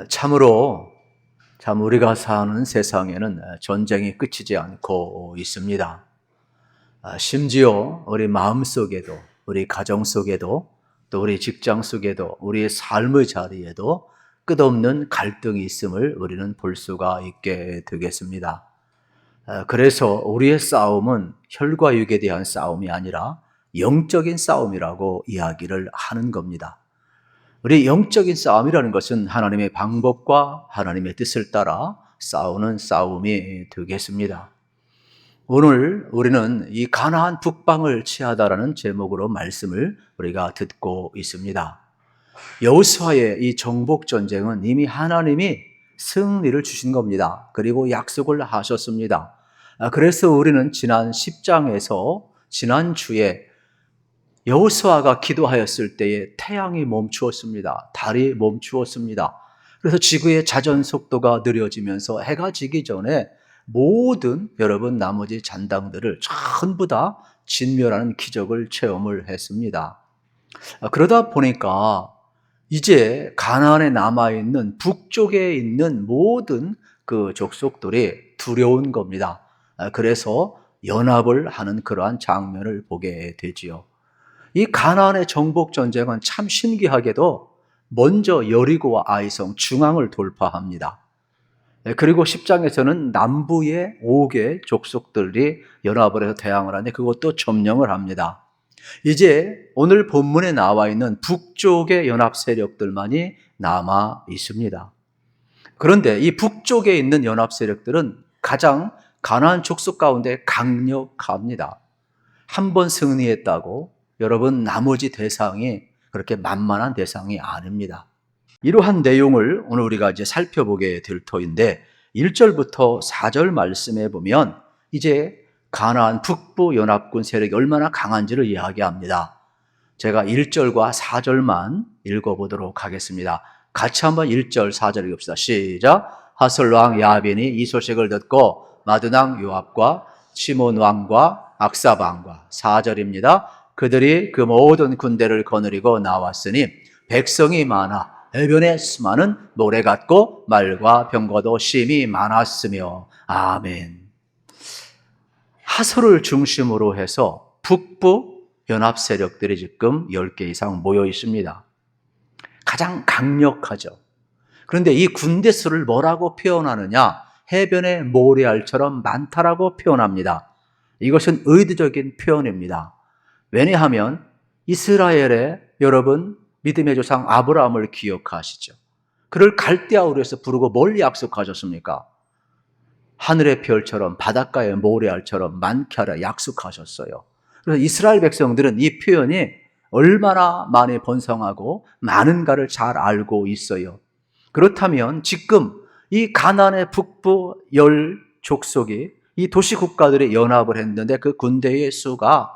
참으로 참 우리가 사는 세상에는 전쟁이 끝이지 않고 있습니다. 심지어 우리 마음 속에도, 우리 가정 속에도, 또 우리 직장 속에도, 우리의 삶의 자리에도 끝없는 갈등이 있음을 우리는 볼 수가 있게 되겠습니다. 그래서 우리의 싸움은 혈과 육에 대한 싸움이 아니라 영적인 싸움이라고 이야기를 하는 겁니다. 우리 영적인 싸움이라는 것은 하나님의 방법과 하나님의 뜻을 따라 싸우는 싸움이 되겠습니다. 오늘 우리는 이 가나안 북방을 취하다라는 제목으로 말씀을 우리가 듣고 있습니다. 여호수아의 이 정복 전쟁은 이미 하나님이 승리를 주신 겁니다. 그리고 약속을 하셨습니다. 그래서 우리는 지난 10장에서 지난주에 여호수아가 기도하였을 때에 태양이 멈추었습니다. 달이 멈추었습니다. 그래서 지구의 자전 속도가 느려지면서 해가 지기 전에 모든 여러분 나머지 잔당들을 전부 다 진멸하는 기적을 체험을 했습니다. 그러다 보니까 이제 가나안에 남아있는 북쪽에 있는 모든 그 족속들이 두려운 겁니다. 그래서 연합을 하는 그러한 장면을 보게 되지요. 이 가나안의 정복 전쟁은 참 신기하게도 먼저 여리고와 아이성 중앙을 돌파합니다. 그리고 10장에서는 남부의 5개 족속들이 연합을 해서 대항을 하는데 그것도 점령을 합니다. 이제 오늘 본문에 나와 있는 북쪽의 연합 세력들만이 남아 있습니다. 그런데 이 북쪽에 있는 연합 세력들은 가장 가나안 족속 가운데 강력합니다. 한 번 승리했다고 여러분 나머지 대상이 그렇게 만만한 대상이 아닙니다. 이러한 내용을 오늘 우리가 이제 살펴보게 될 터인데 1절부터 4절 말씀에 보면 이제 가나안 북부 연합군 세력이 얼마나 강한지를 이야기합니다. 제가 1절과 4절만 읽어보도록 하겠습니다. 같이 한번 1절 4절 읽읍시다. 시작. 하솔 왕 야빈이 이 소식을 듣고 마드낭 요압과 시몬 왕과 악삽 왕과 4절입니다. 그들이 그 모든 군대를 거느리고 나왔으니 백성이 많아 해변에 수많은 모래 같고 말과 병과도 심히 많았으며 아멘. 하솔을 중심으로 해서 북부 연합 세력들이 지금 10개 이상 모여 있습니다. 가장 강력하죠. 그런데 이 군대 수를 뭐라고 표현하느냐? 해변의 모래알처럼 많다라고 표현합니다. 이것은 의도적인 표현입니다. 왜냐하면 이스라엘의 여러분 믿음의 조상 아브라함을 기억하시죠. 그를 갈대아우르에서 부르고 뭘 약속하셨습니까? 하늘의 별처럼 바닷가의 모래알처럼 많게 하라 약속하셨어요. 그래서 이스라엘 백성들은 이 표현이 얼마나 많이 번성하고 많은가를 잘 알고 있어요. 그렇다면 지금 이 가나안의 북부 10족속이 이 도시국가들이 연합을 했는데 그 군대의 수가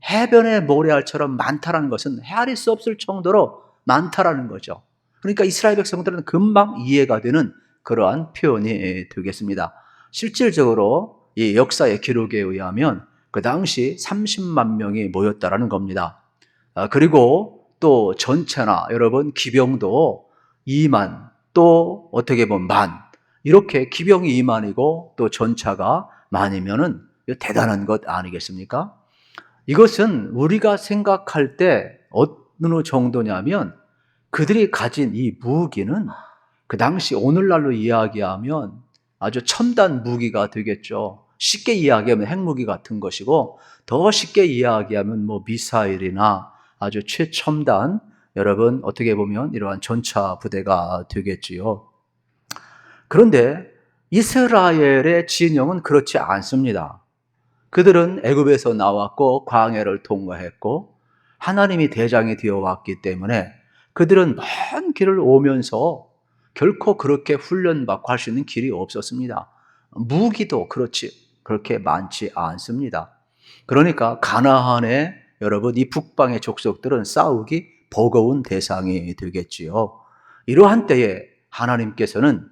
해변의 모래알처럼 많다라는 것은 헤아릴 수 없을 정도로 많다라는 거죠. 그러니까 이스라엘 백성들은 금방 이해가 되는 그러한 표현이 되겠습니다. 실질적으로 이 역사의 기록에 의하면 그 당시 30만 명이 모였다라는 겁니다. 그리고 또 전체나 여러분 기병도 2만, 또 어떻게 보면 만, 이렇게 기병이 2만이고 또 전차가 만이면은 대단한 것 아니겠습니까? 이것은 우리가 생각할 때 어느 정도냐면 그들이 가진 이 무기는 그 당시 오늘날로 이야기하면 아주 첨단 무기가 되겠죠. 쉽게 이야기하면 핵무기 같은 것이고 더 쉽게 이야기하면 뭐 미사일이나 아주 최첨단 여러분 어떻게 보면 이러한 전차 부대가 되겠지요. 그런데 이스라엘의 진영은 그렇지 않습니다. 그들은 애굽에서 나왔고 광야를 통과했고 하나님이 대장이 되어 왔기 때문에 그들은 먼 길을 오면서 결코 그렇게 훈련받고 할 수 있는 길이 없었습니다. 무기도 그렇게 많지 않습니다. 그러니까 가나안의 여러분 이 북방의 족속들은 싸우기 버거운 대상이 되겠지요. 이러한 때에 하나님께서는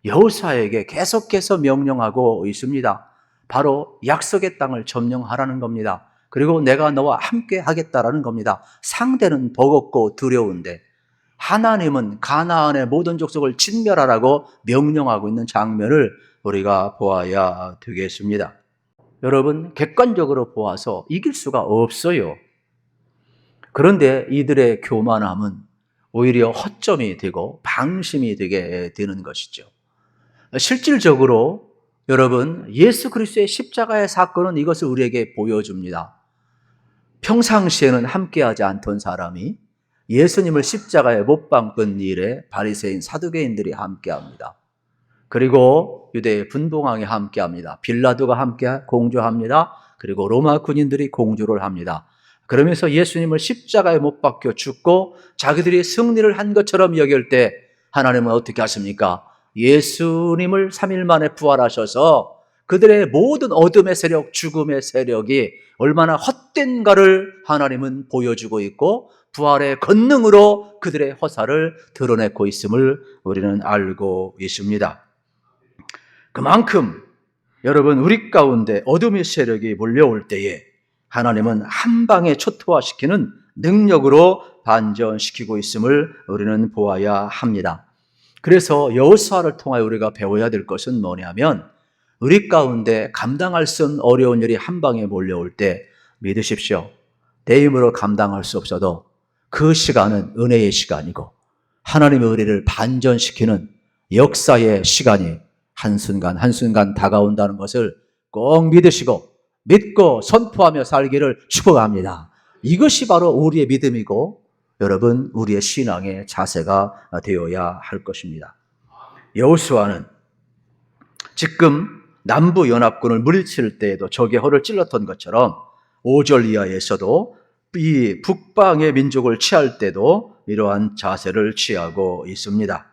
여호수아에게 계속해서 명령하고 있습니다. 바로 약속의 땅을 점령하라는 겁니다. 그리고 내가 너와 함께 하겠다라는 겁니다. 상대는 버겁고 두려운데 하나님은 가나안의 모든 족속을 진멸하라고 명령하고 있는 장면을 우리가 보아야 되겠습니다. 여러분, 객관적으로 보아서 이길 수가 없어요. 그런데 이들의 교만함은 오히려 허점이 되고 방심이 되게 되는 것이죠. 실질적으로 여러분, 예수 그리스도의 십자가의 사건은 이것을 우리에게 보여줍니다. 평상시에는 함께하지 않던 사람이 예수님을 십자가에 못 박은 일에 바리새인 사두개인들이 함께합니다. 그리고 유대의 분봉왕이 함께합니다. 빌라도가 함께 공조합니다. 그리고 로마 군인들이 공조를 합니다. 그러면서 예수님을 십자가에 못 박혀 죽고 자기들이 승리를 한 것처럼 여길 때 하나님은 어떻게 하십니까? 예수님을 3일 만에 부활하셔서 그들의 모든 어둠의 세력, 죽음의 세력이 얼마나 헛된가를 하나님은 보여주고 있고 부활의 권능으로 그들의 허사를 드러내고 있음을 우리는 알고 있습니다. 그만큼 여러분, 우리 가운데 어둠의 세력이 몰려올 때에 하나님은 한 방에 초토화시키는 능력으로 반전시키고 있음을 우리는 보아야 합니다. 그래서 여호수아를 통하여 우리가 배워야 될 것은 뭐냐면, 우리 가운데 감당할 수 없는 어려운 일이 한 방에 몰려올 때 믿으십시오. 내 힘으로 감당할 수 없어도 그 시간은 은혜의 시간이고 하나님의 의리를 반전시키는 역사의 시간이 한순간 한순간 다가온다는 것을 꼭 믿으시고 믿고 선포하며 살기를 축복합니다. 이것이 바로 우리의 믿음이고 여러분, 우리의 신앙의 자세가 되어야 할 것입니다. 여호수아는 지금 남부 연합군을 물리칠 때에도 적의 허를 찔렀던 것처럼 5절 이하에서도 이 북방의 민족을 취할 때도 이러한 자세를 취하고 있습니다.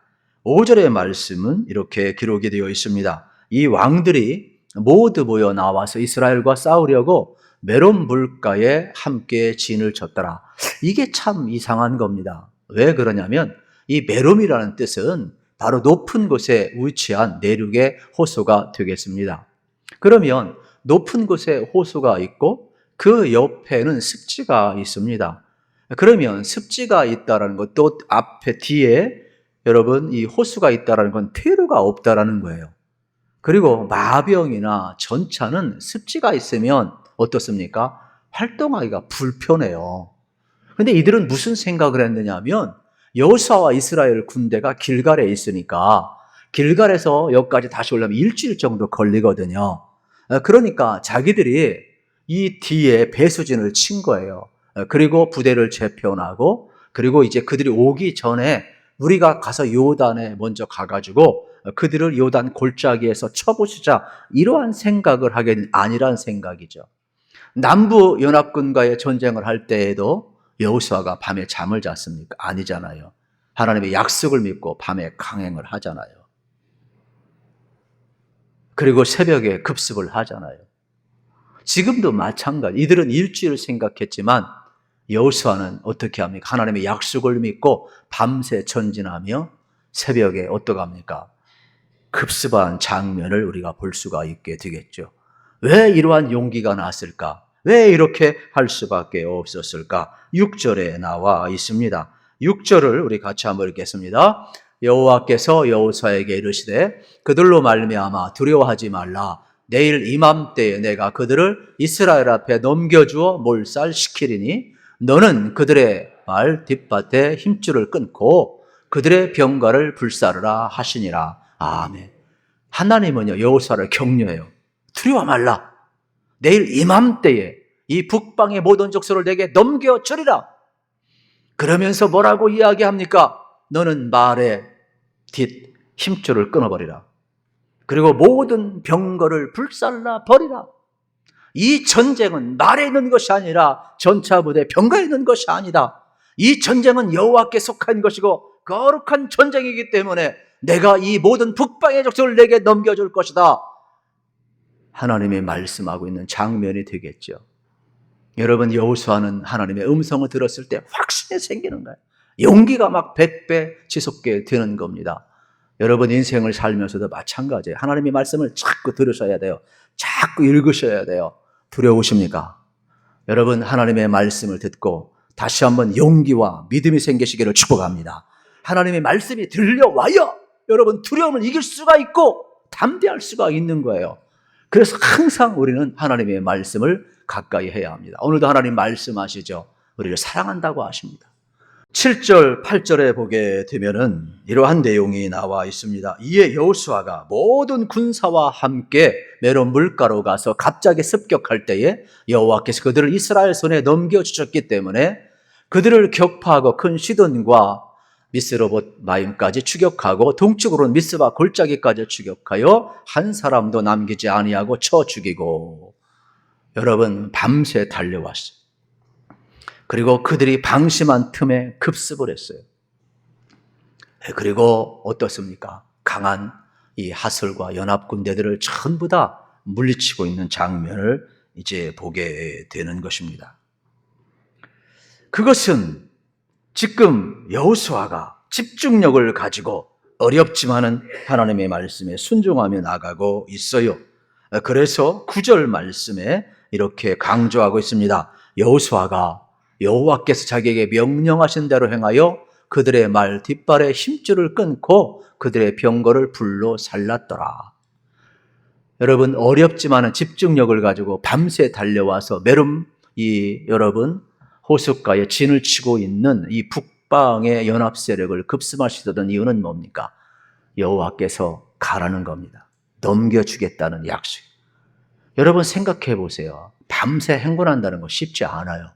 5절의 말씀은 이렇게 기록이 되어 있습니다. 이 왕들이 모두 모여 나와서 이스라엘과 싸우려고 메론 물가에 함께 진을 쳤더라. 이게 참 이상한 겁니다. 왜 그러냐면 이 메롬이라는 뜻은 바로 높은 곳에 위치한 내륙의 호수가 되겠습니다. 그러면 높은 곳에 호수가 있고 그 옆에는 습지가 있습니다. 그러면 습지가 있다는 것도 앞에 뒤에 여러분 이 호수가 있다는 건 퇴로가 없다는 거예요. 그리고 마병이나 전차는 습지가 있으면 어떻습니까? 활동하기가 불편해요. 그런데 이들은 무슨 생각을 했느냐면 여호수아와 이스라엘 군대가 길갈에 있으니까 길갈에서 여기까지 다시 오려면 일주일 정도 걸리거든요. 그러니까 자기들이 이 뒤에 배수진을 친 거예요. 그리고 부대를 재편하고 그리고 이제 그들이 오기 전에 우리가 가서 요단에 먼저 가가지고 그들을 요단 골짜기에서 쳐부수자, 이러한 생각을 하게 아니란 생각이죠. 남부 연합군과의 전쟁을 할 때에도 여호수아가 밤에 잠을 잤습니까? 아니잖아요. 하나님의 약속을 믿고 밤에 강행을 하잖아요. 그리고 새벽에 급습을 하잖아요. 지금도 마찬가지. 이들은 일주일을 생각했지만 여호수아는 어떻게 합니까? 하나님의 약속을 믿고 밤새 전진하며 새벽에 어떻게 합니까? 급습한 장면을 우리가 볼 수가 있게 되겠죠. 왜 이러한 용기가 났을까? 왜 이렇게 할 수밖에 없었을까? 6절에 나와 있습니다. 6절을 우리 같이 한번 읽겠습니다. 여호와께서 여호수아에게 이르시되 그들로 말미암아 두려워하지 말라. 내일 이맘때에 내가 그들을 이스라엘 앞에 넘겨주어 몰살시키리니 너는 그들의 발 뒷밭에 힘줄을 끊고 그들의 병가를 불사르라 하시니라. 아멘. 하나님은요 여호수아를 격려해요. 두려워 말라. 내일 이맘때에 이 북방의 모든 족속을 내게 넘겨주리라. 그러면서 뭐라고 이야기합니까? 너는 말의 뒷 힘줄을 끊어버리라. 그리고 모든 병거를 불살라 버리라. 이 전쟁은 말에 있는 것이 아니라 전차부대 병가에 있는 것이 아니다. 이 전쟁은 여호와께 속한 것이고 거룩한 전쟁이기 때문에 내가 이 모든 북방의 족속을 내게 넘겨줄 것이다. 하나님이 말씀하고 있는 장면이 되겠죠. 여러분, 여호수아는 하나님의 음성을 들었을 때 확신이 생기는 거예요. 용기가 막 100배 지속게 되는 겁니다. 여러분 인생을 살면서도 마찬가지예요. 하나님의 말씀을 자꾸 들으셔야 돼요. 자꾸 읽으셔야 돼요. 두려우십니까? 여러분 하나님의 말씀을 듣고 다시 한번 용기와 믿음이 생기시기를 축복합니다. 하나님의 말씀이 들려와야 여러분 두려움을 이길 수가 있고 담대할 수가 있는 거예요. 그래서 항상 우리는 하나님의 말씀을 가까이 해야 합니다. 오늘도 하나님 말씀하시죠. 우리를 사랑한다고 하십니다. 7절, 8절에 보게 되면은 이러한 내용이 나와 있습니다. 이에 여호수아가 모든 군사와 함께 메론 물가로 가서 갑자기 습격할 때에 여호와께서 그들을 이스라엘 손에 넘겨주셨기 때문에 그들을 격파하고 큰 시돈과 미스로봇 마임까지 추격하고 동쪽으로는 미스바 골짜기까지 추격하여 한 사람도 남기지 아니하고 쳐 죽이고, 여러분 밤새 달려왔어요. 그리고 그들이 방심한 틈에 급습을 했어요. 그리고 어떻습니까? 강한 이 하설과 연합군대들을 전부 다 물리치고 있는 장면을 이제 보게 되는 것입니다. 그것은 지금 여호수아가 집중력을 가지고 어렵지만은 하나님의 말씀에 순종하며 나가고 있어요. 그래서 9절 말씀에 이렇게 강조하고 있습니다. 여호수아가 여호와께서 자기에게 명령하신 대로 행하여 그들의 말 뒷발에 힘줄을 끊고 그들의 병거를 불로 살랐더라. 여러분 어렵지만은 집중력을 가지고 밤새 달려와서 메름 여러분 호숫가에 진을 치고 있는 이 북방의 연합 세력을 급습하시던 이유는 뭡니까? 여호와께서 가라는 겁니다. 넘겨주겠다는 약속. 여러분 생각해 보세요. 밤새 행군한다는 거 쉽지 않아요.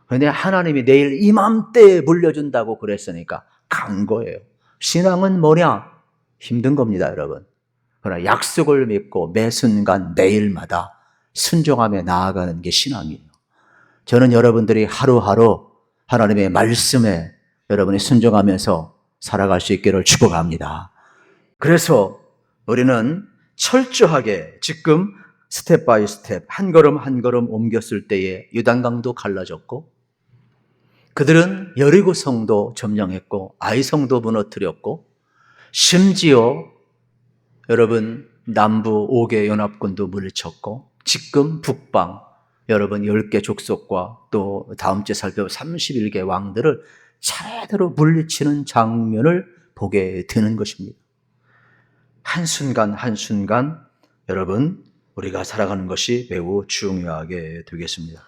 그런데 하나님이 내일 이맘때에 물려준다고 그랬으니까 간 거예요. 신앙은 뭐냐? 힘든 겁니다, 여러분. 그러나 약속을 믿고 매 순간 매일마다 순종하며 나아가는 게 신앙이에요. 저는 여러분들이 하루하루 하나님의 말씀에 여러분이 순종하면서 살아갈 수 있기를 축복합니다. 그래서 우리는 철저하게 지금 스텝 바이 스텝 한 걸음 한 걸음 옮겼을 때에 요단강도 갈라졌고, 그들은 여리고 성도 점령했고 아이 성도 무너뜨렸고, 심지어 여러분 남부 5개 연합군도 물리쳤고, 지금 북방 여러분 10개 족속과 또 다음 주에 살펴볼 31개 왕들을 차례대로 물리치는 장면을 보게 되는 것입니다. 한순간 한순간 여러분 우리가 살아가는 것이 매우 중요하게 되겠습니다.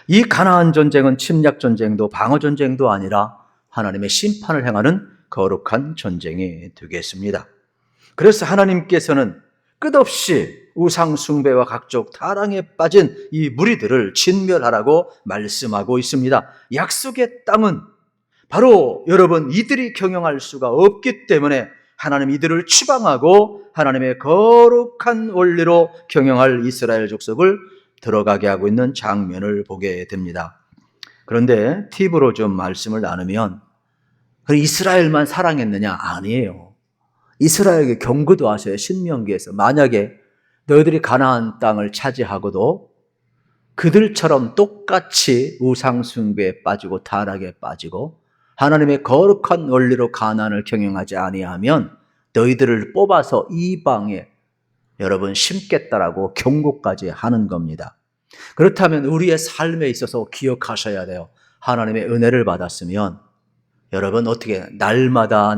이 가나안 전쟁은 침략 전쟁도 방어 전쟁도 아니라 하나님의 심판을 행하는 거룩한 전쟁이 되겠습니다. 그래서 하나님께서는 끝없이 우상 숭배와 각종 타락에 빠진 이 무리들을 진멸하라고 말씀하고 있습니다. 약속의 땅은 바로 여러분 이들이 경영할 수가 없기 때문에 하나님 이들을 추방하고 하나님의 거룩한 원리로 경영할 이스라엘 족속을 들어가게 하고 있는 장면을 보게 됩니다. 그런데 팁으로 좀 말씀을 나누면, 이스라엘만 사랑했느냐? 아니에요. 이스라엘에게 경고도 하셔요. 신명기에서 만약에 너희들이 가나안 땅을 차지하고도 그들처럼 똑같이 우상 숭배에 빠지고 타락에 빠지고 하나님의 거룩한 원리로 가나안을 경영하지 아니하면 너희들을 뽑아서 이방에 여러분 심겠다라고 경고까지 하는 겁니다. 그렇다면 우리의 삶에 있어서 기억하셔야 돼요. 하나님의 은혜를 받았으면 여러분 어떻게 날마다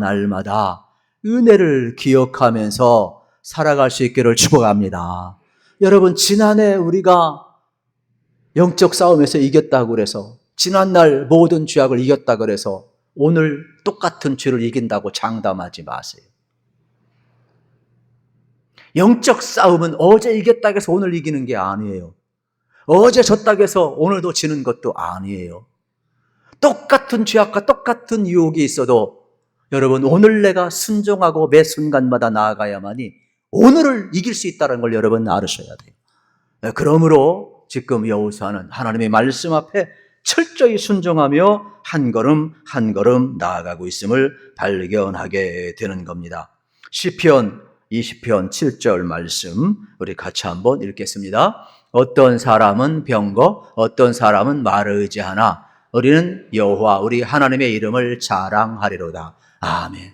은혜를 기억하면서 살아갈 수 있기를 축복합니다. 여러분 지난해 우리가 영적 싸움에서 이겼다고 그래서, 지난날 모든 죄악을 이겼다고 그래서 오늘 똑같은 죄를 이긴다고 장담하지 마세요. 영적 싸움은 어제 이겼다고 해서 오늘 이기는 게 아니에요. 어제 졌다고 해서 오늘도 지는 것도 아니에요. 똑같은 죄악과 똑같은 유혹이 있어도 여러분 오늘 내가 순종하고 매 순간마다 나아가야만이 오늘을 이길 수 있다는 걸 여러분 알으셔야 돼요. 그러므로 지금 여호수아는 하나님의 말씀 앞에 철저히 순종하며 한 걸음 한 걸음 나아가고 있음을 발견하게 되는 겁니다. 시편 20편 7절 말씀 우리 같이 한번 읽겠습니다. 어떤 사람은 병거, 어떤 사람은 말을 의지하나 우리는 여호와 우리 하나님의 이름을 자랑하리로다. 아멘.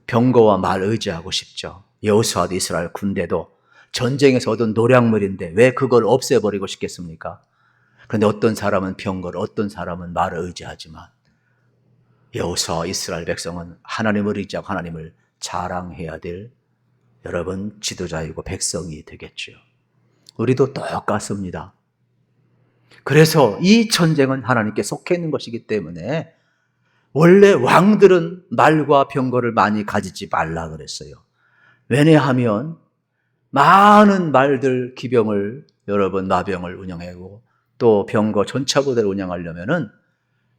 병거와 말 의지하고 싶죠. 여호수아도 이스라엘 군대도 전쟁에서 얻은 노략물인데 왜 그걸 없애버리고 싶겠습니까? 그런데 어떤 사람은 병거를, 어떤 사람은 말을 의지하지만 여호수아와 이스라엘 백성은 하나님을 의지하고 하나님을 자랑해야 될 여러분 지도자이고 백성이 되겠지요. 우리도 똑같습니다. 그래서 이 전쟁은 하나님께 속해 있는 것이기 때문에 원래 왕들은 말과 병거를 많이 가지지 말라 그랬어요. 왜냐하면 많은 말들, 기병을 여러분 나병을 운영하고 또 병거 전차부대를 운영하려면은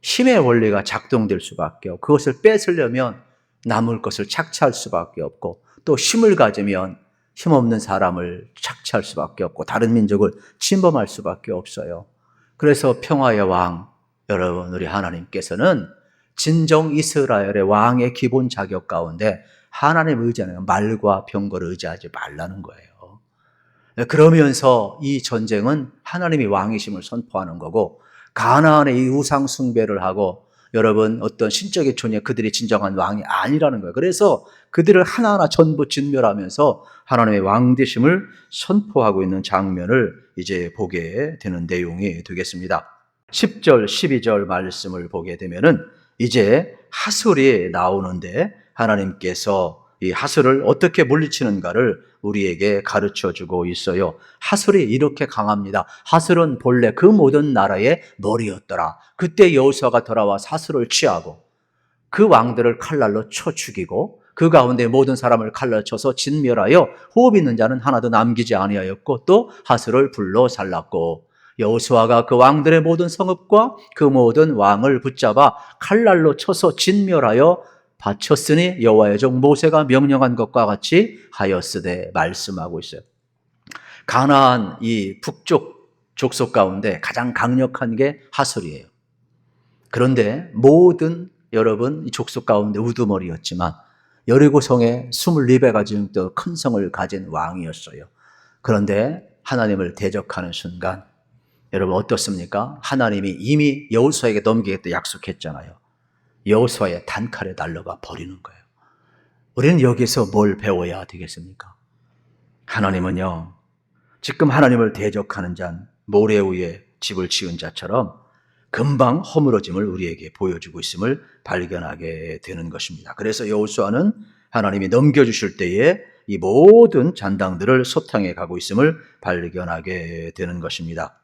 힘의 원리가 작동될 수밖에 없고 그것을 뺏으려면 남을 것을 착취할 수밖에 없고 또 힘을 가지면 힘없는 사람을 착취할 수밖에 없고 다른 민족을 침범할 수밖에 없어요. 그래서 평화의 왕 여러분 우리 하나님께서는 진정 이스라엘의 왕의 기본 자격 가운데 하나님 의지하는 말과 병거를 의지하지 말라는 거예요. 그러면서 이 전쟁은 하나님이 왕이심을 선포하는 거고 가나안의 이 우상 숭배를 하고 여러분 어떤 신적인 존재 그들이 진정한 왕이 아니라는 거예요. 그래서 그들을 하나하나 전부 진멸하면서 하나님의 왕되심을 선포하고 있는 장면을 이제 보게 되는 내용이 되겠습니다. 10절, 12절 말씀을 보게 되면은 이제 하솔이 나오는데 하나님께서 이 하솔을 어떻게 물리치는가를 우리에게 가르쳐 주고 있어요. 하솔이 이렇게 강합니다. 하솔은 본래 그 모든 나라의 머리였더라. 그때 여호수아가 돌아와 하솔을 취하고 그 왕들을 칼날로 쳐 죽이고 그 가운데 모든 사람을 칼날로 쳐서 진멸하여 호흡 있는 자는 하나도 남기지 아니하였고 또 하솔을 불러 살랐고 여호수아가 그 왕들의 모든 성읍과 그 모든 왕을 붙잡아 칼날로 쳐서 진멸하여 바쳤으니 여호와의 종 모세가 명령한 것과 같이 하였으되 말씀하고 있어요. 가나안 이 북쪽 족속 가운데 가장 강력한 게 하솔이에요. 그런데 모든 여러분 이 족속 가운데 우두머리였지만 여리고성에 24가지 정도 큰 성을 가진 왕이었어요. 그런데 하나님을 대적하는 순간 여러분 어떻습니까? 하나님이 이미 여호수아에게 넘기겠다 약속했잖아요. 여호수아의 단칼에 날려가 버리는 거예요. 우리는 여기서 뭘 배워야 되겠습니까? 하나님은요, 지금 하나님을 대적하는 자는 모래 위에 집을 지은 자처럼 금방 허물어짐을 우리에게 보여주고 있음을 발견하게 되는 것입니다. 그래서 여호수아는 하나님이 넘겨주실 때에 이 모든 잔당들을 소탕해 가고 있음을 발견하게 되는 것입니다.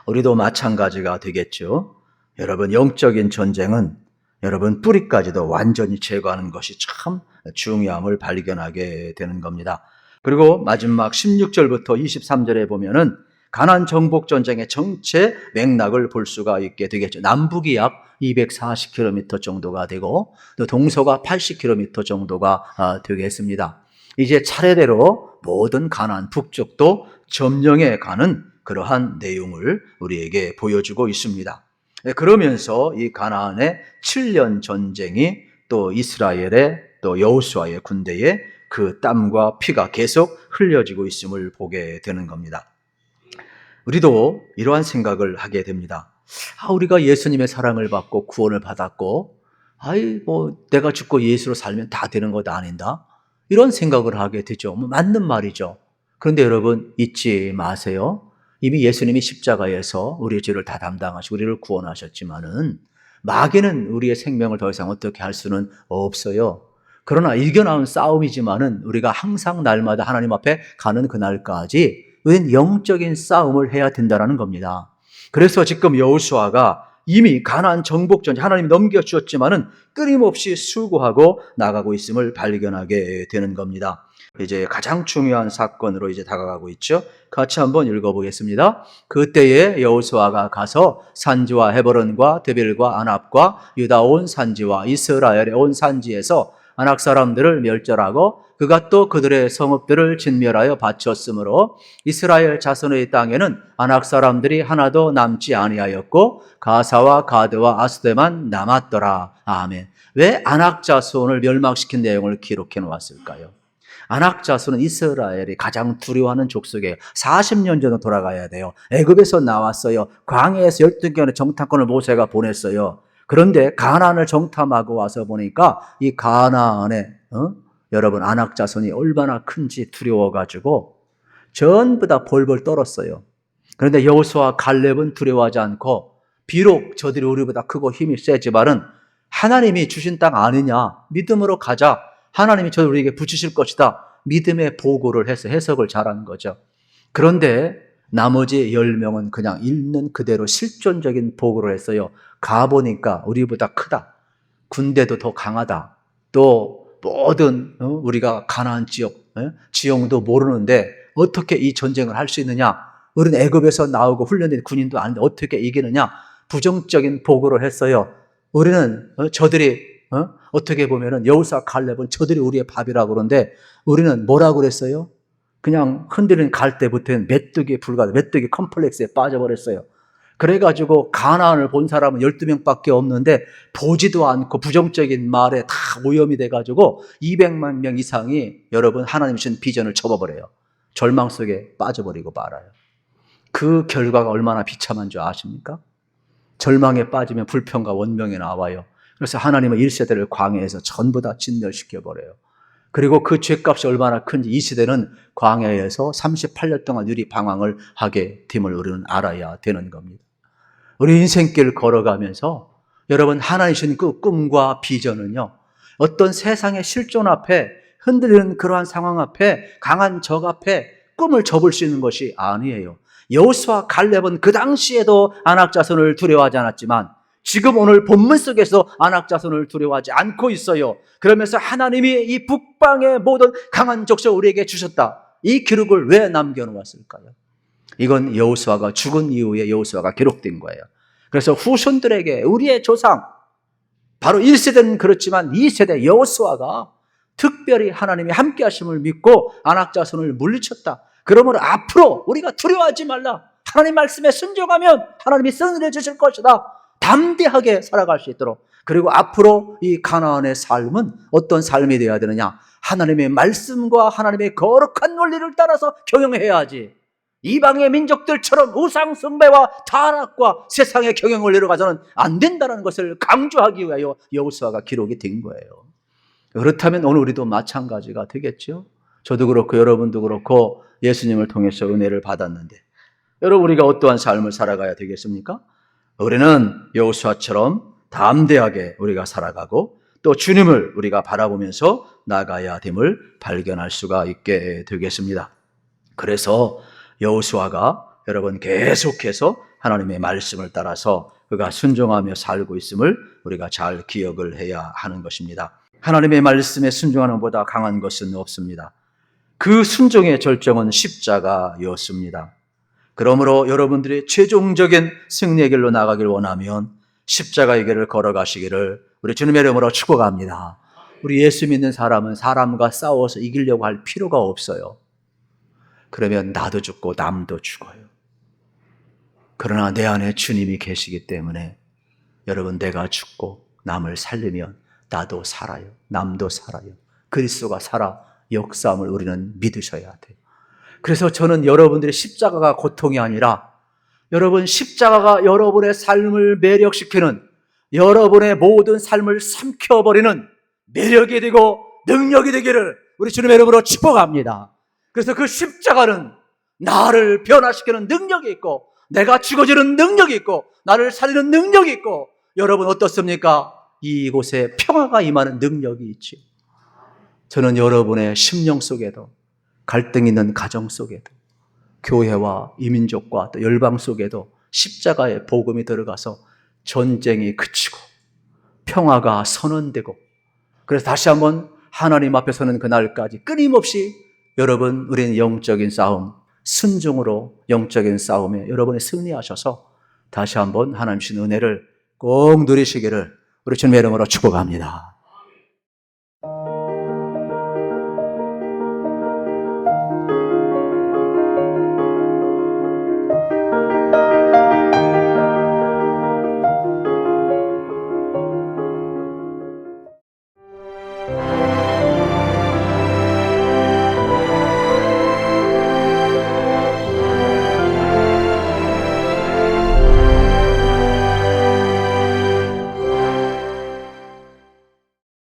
우리도 마찬가지가 되겠죠. 여러분 영적인 전쟁은 여러분 뿌리까지도 완전히 제거하는 것이 참 중요함을 발견하게 되는 겁니다. 그리고 마지막 16절부터 23절에 보면은 가나안 정복 전쟁의 전체 맥락을 볼 수가 있게 되겠죠. 남북이 약 240km 정도가 되고 또 동서가 80km 정도가 되겠습니다. 이제 차례대로 모든 가나안 북쪽도 점령해 가는 그러한 내용을 우리에게 보여주고 있습니다. 그러면서 이 가나안의 7년 전쟁이 또 이스라엘의 또 여호수아의 군대에 그 땀과 피가 계속 흘려지고 있음을 보게 되는 겁니다. 우리도 이러한 생각을 하게 됩니다. 우리가 예수님의 사랑을 받고 구원을 받았고, 내가 죽고 예수로 살면 다 되는 것 아닌가? 이런 생각을 하게 되죠. 맞는 말이죠. 그런데 여러분 잊지 마세요. 이미 예수님이 십자가에서 우리의 죄를 다 담당하시고 우리를 구원하셨지만은 마귀는 우리의 생명을 더 이상 어떻게 할 수는 없어요. 그러나 이겨나온 싸움이지만은 우리가 항상 날마다 하나님 앞에 가는 그날까지 우리는 영적인 싸움을 해야 된다는 겁니다. 그래서 지금 여호수아가 이미 가나안 정복 전쟁 하나님이 넘겨주었지만은 끊임없이 수고하고 나가고 있음을 발견하게 되는 겁니다. 이제 가장 중요한 사건으로 이제 다가가고 있죠. 같이 한번 읽어보겠습니다. 그때에 여호수아가 가서 산지와 헤브론과 드빌과 아납과 유다 온 산지와 이스라엘의 온 산지에서 아낙 사람들을 멸절하고 그가 또 그들의 성읍들을 진멸하여 바쳤으므로 이스라엘 자손의 땅에는 아낙 사람들이 하나도 남지 아니하였고 가사와 가드와 아스데만 남았더라. 아멘. 왜 아낙 자손을 멸망시킨 내용을 기록해 놓았을까요? 아낙 자손은 이스라엘이 가장 두려워하는 족속이에요. 40년 전으로 돌아가야 돼요. 애굽에서 나왔어요. 광야에서 12개월의 정탐꾼을 모세가 보냈어요. 그런데 가나안을 정탐하고 와서 보니까 이 가나안에 여러분 아낙 자손이 얼마나 큰지 두려워가지고 전부 다 벌벌 떨었어요. 그런데 여호수아 갈렙은 두려워하지 않고 비록 저들이 우리보다 크고 힘이 세지만은 하나님이 주신 땅 아니냐? 믿음으로 가자. 하나님이 저를 우리에게 붙이실 것이다. 믿음의 보고를 해서 해석을 잘하는 거죠. 그런데 나머지 10명은 그냥 있는 그대로 실존적인 보고를 했어요. 가보니까 우리보다 크다. 군대도 더 강하다. 또 모든 우리가 가나안 지형도 모르는데 어떻게 이 전쟁을 할 수 있느냐? 우리는 애굽에서 나오고 훈련된 군인도 아닌데 어떻게 이기느냐? 부정적인 보고를 했어요. 우리는 저들이 어떻게 보면은 여호수아 갈렙은 저들이 우리의 밥이라고 그러는데 우리는 뭐라고 그랬어요? 그냥 흔들리는 갈대부터는 메뚜기에 불과하다. 메뚜기 컴플렉스에 빠져버렸어요. 그래가지고 가나안을 본 사람은 12명밖에 없는데 보지도 않고 부정적인 말에 다 오염이 돼가지고 200만 명 이상이 여러분 하나님 주신 비전을 접어버려요. 절망 속에 빠져버리고 말아요. 그 결과가 얼마나 비참한 줄 아십니까? 절망에 빠지면 불평과 원명이 나와요. 그래서 하나님은 1세대를 광야에서 전부 다 진멸시켜버려요. 그리고 그 죄값이 얼마나 큰지 이 시대는 광야에서 38년 동안 유리 방황을 하게 됨을 우리는 알아야 되는 겁니다. 우리 인생길 걸어가면서 여러분 하나님 주신 그 꿈과 비전은요, 어떤 세상의 실존 앞에 흔들리는 그러한 상황 앞에 강한 적 앞에 꿈을 접을 수 있는 것이 아니에요. 여호수아 갈렙은 그 당시에도 안악자손을 두려워하지 않았지만 지금 오늘 본문 속에서 안악자손을 두려워하지 않고 있어요. 그러면서 하나님이 이 북방의 모든 강한 족속을 우리에게 주셨다. 이 기록을 왜 남겨놓았을까요? 이건 여호수아가 죽은 이후에 여호수아가 기록된 거예요. 그래서 후손들에게 우리의 조상, 바로 1세대는 그렇지만 2세대 여호수아가 특별히 하나님이 함께 하심을 믿고 안악자손을 물리쳤다. 그러므로 앞으로 우리가 두려워하지 말라. 하나님 말씀에 순종하면 하나님이 선을 해주실 것이다. 담대하게 살아갈 수 있도록. 그리고 앞으로 이 가나안의 삶은 어떤 삶이 되어야 되느냐? 하나님의 말씀과 하나님의 거룩한 원리를 따라서 경영해야지. 이방의 민족들처럼 우상 숭배와 타락과 세상의 경영 원리로 가서는 안 된다는 것을 강조하기 위하여 여호수아가 기록이 된 거예요. 그렇다면 오늘 우리도 마찬가지가 되겠죠. 저도 그렇고 여러분도 그렇고 예수님을 통해서 은혜를 받았는데 여러분 우리가 어떠한 삶을 살아가야 되겠습니까? 우리는 여호수아처럼 담대하게 우리가 살아가고 또 주님을 우리가 바라보면서 나아가야 됨을 발견할 수가 있게 되겠습니다. 그래서 여호수아가 여러분 계속해서 하나님의 말씀을 따라서 그가 순종하며 살고 있음을 우리가 잘 기억을 해야 하는 것입니다. 하나님의 말씀에 순종하는 것보다 강한 것은 없습니다. 그 순종의 절정은 십자가였습니다. 그러므로 여러분들이 최종적인 승리의 길로 나가길 원하면 십자가의 길을 걸어가시기를 우리 주님의 이름으로 축복합니다. 우리 예수 믿는 사람은 사람과 싸워서 이기려고 할 필요가 없어요. 그러면 나도 죽고 남도 죽어요. 그러나 내 안에 주님이 계시기 때문에 여러분 내가 죽고 남을 살리면 나도 살아요. 남도 살아요. 그리스도가 살아 역사함을 우리는 믿으셔야 돼요. 그래서 저는 여러분들의 십자가가 고통이 아니라 여러분 십자가가 여러분의 삶을 매력시키는 여러분의 모든 삶을 삼켜버리는 매력이 되고 능력이 되기를 우리 주님의 이름으로 축복합니다. 그래서 그 십자가는 나를 변화시키는 능력이 있고 내가 죽어지는 능력이 있고 나를 살리는 능력이 있고 여러분 어떻습니까? 이곳에 평화가 임하는 능력이 있죠. 저는 여러분의 심령 속에도 갈등 있는 가정 속에도 교회와 이민족과 또 열방 속에도 십자가의 복음이 들어가서 전쟁이 그치고 평화가 선언되고 그래서 다시 한번 하나님 앞에 서는 그날까지 끊임없이 여러분 우리는 영적인 싸움, 순종으로 영적인 싸움에 여러분이 승리하셔서 다시 한번 하나님 주신 은혜를 꼭 누리시기를 우리 주님의 이름으로 축복합니다.